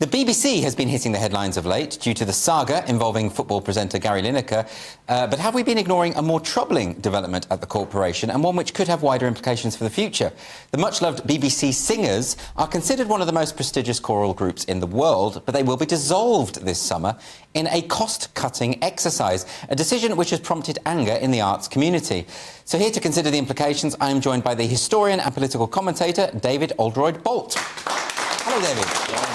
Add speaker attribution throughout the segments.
Speaker 1: The BBC has been hitting the headlines of late due to the saga involving football presenter Gary Lineker. But have we been ignoring a more troubling development at the corporation, and one which could have wider implications for the future? The much-loved BBC Singers are considered one of the most prestigious choral groups in the world, but they will be dissolved this summer in a cost-cutting exercise, a decision which has prompted anger in the arts community. So here to consider the implications, I am joined by the historian and political commentator, David Oldroyd-Bolt. Hello, David.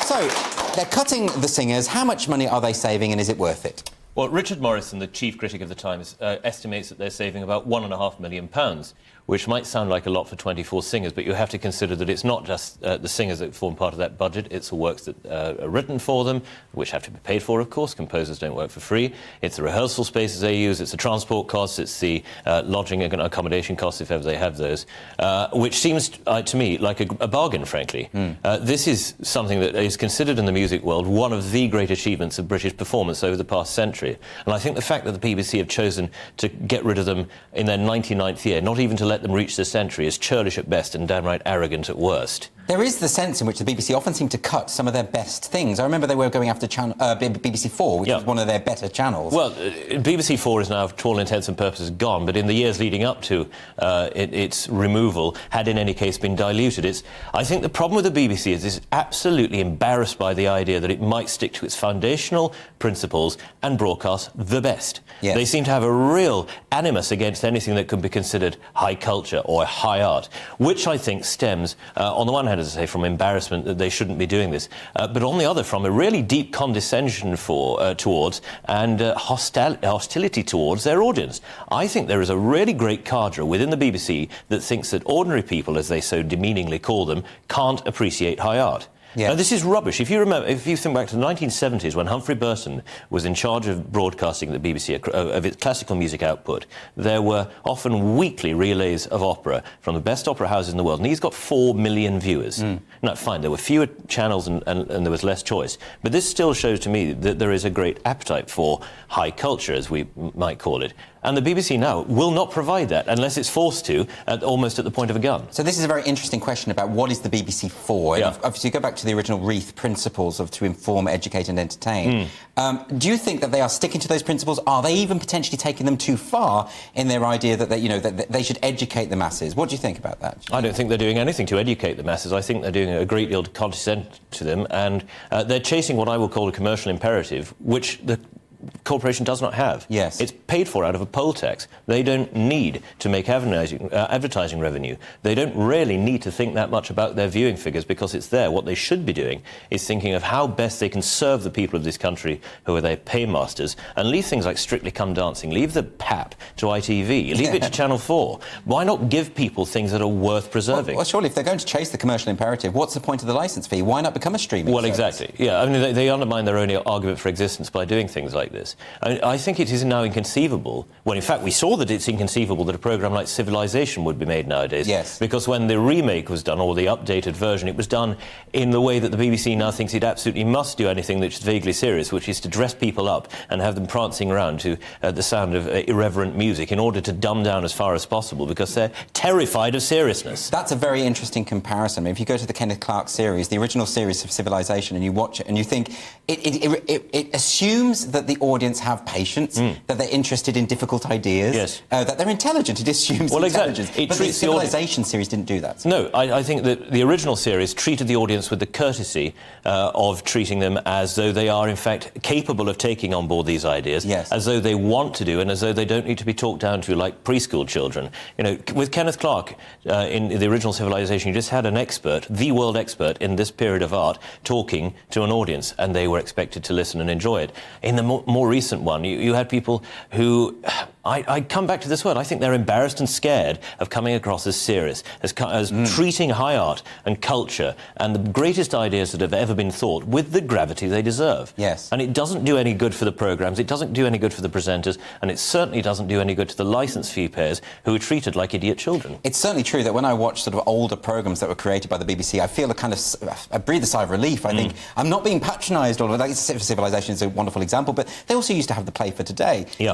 Speaker 1: So, they're cutting the Singers. How much money are they saving, and is it worth it?
Speaker 2: Well, Richard Morrison, the chief critic of the Times, estimates that they're saving about £1.5 million, which might sound like a lot for 24 singers, but you have to consider that it's not just the singers that form part of that budget. It's the works that are written for them, which have to be paid for, of course. Composers don't work for free. It's the rehearsal spaces they use. It's the transport costs. It's the lodging and accommodation costs, if ever they have those, which seems to me like a bargain, frankly. This is something that is considered in the music world one of the great achievements of British performance over the past century. And I think the fact that the BBC have chosen to get rid of them in their 99th year, not even to let them reach the century, is churlish at best and downright arrogant at worst.
Speaker 1: There is the sense in which the BBC often seem to cut some of their best things. I remember they were going after BBC 4, which was one of their better channels. Well,
Speaker 2: BBC 4 is now, to all intents and purposes, gone, but in the years leading up to its removal, had in any case been diluted. I think the problem with the BBC is it's absolutely embarrassed by the idea that it might stick to its foundational principles and broadcast the best. Yes. They seem to have a real animus against anything that could be considered high culture or high art, which I think stems, on the one hand, as I say, from embarrassment that they shouldn't be doing this, but on the other, from a really deep condescension towards and hostility towards their audience. I think there is a really great cadre within the BBC that thinks that ordinary people, as they so demeaningly call them, can't appreciate high art. Yeah. Now, this is rubbish. If you think back to the 1970s, when Humphrey Burton was in charge of broadcasting the BBC, of its classical music output, there were often weekly relays of opera from the best opera houses in the world, and he's got 4 million viewers. Now, fine, there were fewer channels and there was less choice, but this still shows to me that there is a great appetite for high culture, as we might call it. And the BBC now will not provide that unless it's forced to, almost at the point of a gun.
Speaker 1: So this is a very interesting question about what is the BBC for? Yeah. Obviously, you go back to the original Reith principles of to inform, educate and entertain. Do you think that they are sticking to those principles? Are they even potentially taking them too far in their idea that that they should educate the masses? What do you think about that?
Speaker 2: I don't think they're doing anything to educate the masses. I think they're doing a great deal to condescend to them, and they're chasing what I will call a commercial imperative, which the corporation does not have.
Speaker 1: Yes.
Speaker 2: It's paid for out of a poll tax. They don't need to make advertising revenue. They don't really need to think that much about their viewing figures because it's there. What they should be doing is thinking of how best they can serve the people of this country who are their paymasters, and leave things like Strictly Come Dancing, leave the PAP to ITV, leave it to Channel 4. Why not give people things that are worth preserving?
Speaker 1: Well, surely if they're going to chase the commercial imperative, what's the point of the licence fee? Why not become a streaming service?
Speaker 2: Exactly. Yeah, I mean, they undermine their own argument for existence by doing things like this. I think it is now inconceivable. Well, in fact, we saw that it's inconceivable that a programme like Civilization would be made nowadays.
Speaker 1: Yes.
Speaker 2: Because when the remake was done, or the updated version, it was done in the way that the BBC now thinks it absolutely must do anything that's vaguely serious, which is to dress people up and have them prancing around to the sound of irreverent music in order to dumb down as far as possible because they're terrified of seriousness.
Speaker 1: That's a very interesting comparison. I mean, if you go to the Kenneth Clark series, the original series of Civilization, and you watch it and you think it assumes that the audience have patience, that they're interested in difficult ideas, that they're intelligent. It assumes intelligence.
Speaker 2: Exactly.
Speaker 1: But the Civilization series didn't do that.
Speaker 2: No, I think that the original series treated the audience with the courtesy of treating them as though they are, in fact, capable of taking on board these ideas, as though they want to do, and as though they don't need to be talked down to like preschool children. You know, with Kenneth Clark in the original Civilization, you just had an expert, the world expert in this period of art, talking to an audience, and they were expected to listen and enjoy it. In the more recent one, you had people who, I come back to this word, I think they're embarrassed and scared of coming across as serious, as treating high art and culture and the greatest ideas that have ever been thought with the gravity they deserve.
Speaker 1: Yes.
Speaker 2: And it doesn't do any good for the programmes, it doesn't do any good for the presenters, and it certainly doesn't do any good to the licence fee payers who are treated like idiot children.
Speaker 1: It's certainly true that when I watch sort of older programmes that were created by the BBC, I feel a kind of, I breathe a sigh of relief. I think I'm not being patronised, or like Civilization is a wonderful example, but they also used to have the Play for Today.
Speaker 2: Yeah.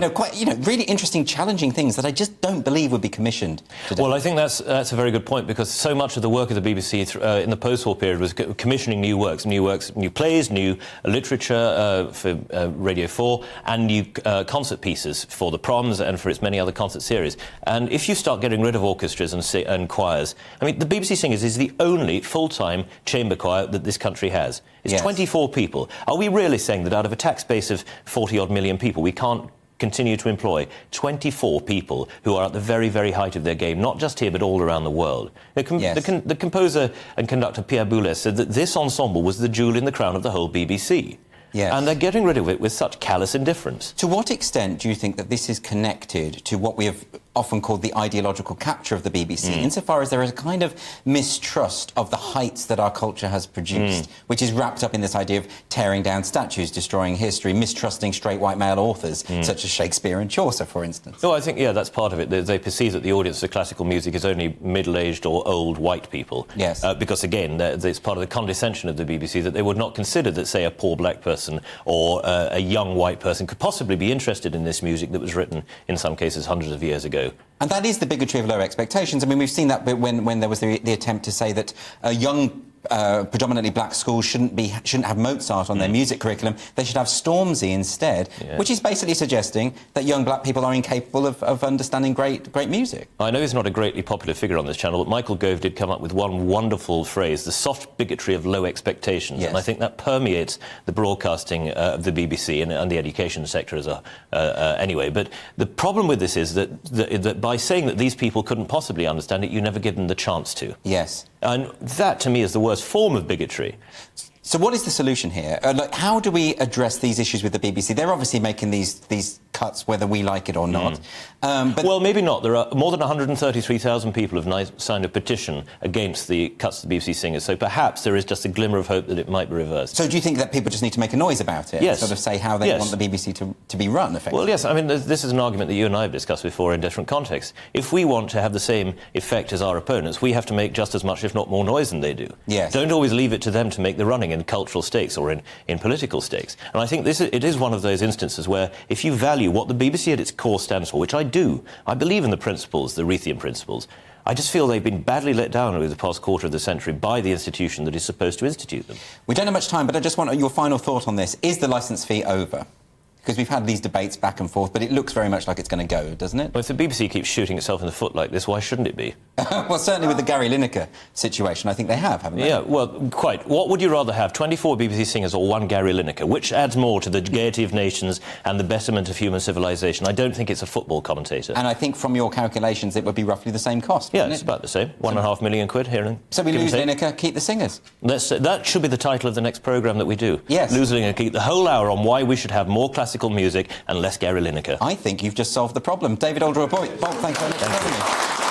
Speaker 1: Really interesting interesting, challenging things that I just don't believe would be commissioned today.
Speaker 2: Well, I think that's a very good point, because so much of the work of the BBC in the post-war period was commissioning new works, new plays, new literature for Radio 4, and new concert pieces for the Proms and for its many other concert series. And if you start getting rid of orchestras and choirs, I mean, the BBC Singers is the only full-time chamber choir that this country has. It's 24 people. Are we really saying that out of a tax base of 40-odd million people, we can't continue to employ 24 people who are at the very, very height of their game, not just here but all around the world? The composer and conductor Pierre Boulez said that this ensemble was the jewel in the crown of the whole BBC.
Speaker 1: Yes.
Speaker 2: And they're getting rid of it with such callous indifference.
Speaker 1: To what extent do you think that this is connected to what we have often called the ideological capture of the BBC, insofar as there is a kind of mistrust of the heights that our culture has produced, which is wrapped up in this idea of tearing down statues, destroying history, mistrusting straight white male authors, such as Shakespeare and Chaucer, for instance?
Speaker 2: Oh, I think, yeah, that's part of it. They perceive that the audience for classical music is only middle-aged or old white people.
Speaker 1: Yes.
Speaker 2: Because, again, it's part of the condescension of the BBC that they would not consider that, say, a poor black person or a young white person could possibly be interested in this music that was written, in some cases, hundreds of years ago.
Speaker 1: And that is the bigotry of low expectations. I mean, we've seen that when there was the attempt to say that young, predominantly black schools shouldn't have Mozart on their music curriculum. They should have Stormzy instead, which is basically suggesting that young black people are incapable of understanding great music.
Speaker 2: I know he's not a greatly popular figure on this channel, but Michael Gove did come up with one wonderful phrase, the soft bigotry of low expectations.
Speaker 1: Yes.
Speaker 2: And I think that permeates the broadcasting of the BBC and the education sector as anyway. But the problem with this is that by saying that these people couldn't possibly understand it, you never give them the chance to.
Speaker 1: Yes.
Speaker 2: And that, to me, is the worst form of bigotry.
Speaker 1: So what is the solution here? How do we address these issues with the BBC? They're obviously making these cuts whether we like it or not. But
Speaker 2: well, maybe not. There are more than 133,000 people have signed a petition against the cuts to the BBC Singers, so perhaps there is just a glimmer of hope that it might be reversed.
Speaker 1: So do you think that people just need to make a noise about it?
Speaker 2: Yes.
Speaker 1: Sort of say how they want the BBC to be run, effectively?
Speaker 2: Well, yes. I mean, this is an argument that you and I have discussed before in different contexts. If we want to have the same effect as our opponents, we have to make just as much, if not more, noise than they do.
Speaker 1: Yes.
Speaker 2: Don't always leave it to them to make the running in cultural stakes or in political stakes. And I think it is one of those instances where if you value what the BBC at its core stands for, which I do, I believe in the principles, the Reithian principles, I just feel they've been badly let down over the past quarter of the century by the institution that is supposed to institute them.
Speaker 1: We don't have much time, but I just want your final thought on this. Is the licence fee over? Because we've had these debates back and forth, but it looks very much like it's going to go, doesn't it?
Speaker 2: Well, if the BBC keeps shooting itself in the foot like this, why shouldn't it be?
Speaker 1: Well, certainly with the Gary Lineker situation, I think they have, haven't they?
Speaker 2: Yeah, well, quite. What would you rather have, 24 BBC singers or one Gary Lineker? Which adds more to the gaiety of nations and the betterment of human civilization? I don't think it's a football commentator.
Speaker 1: And I think from your calculations, it would be roughly the same cost,
Speaker 2: Yeah,
Speaker 1: wouldn't
Speaker 2: it's
Speaker 1: it?
Speaker 2: about the same. £1.5 million here and
Speaker 1: So we lose Lineker, keep the singers.
Speaker 2: That should be the title of the next programme that we do.
Speaker 1: Yes.
Speaker 2: Lose Lineker, keep the whole hour on why we should have more classical music and less Gary Lineker.
Speaker 1: I think you've just solved the problem. David Oldroyd-Bolt, thank you very much for having me.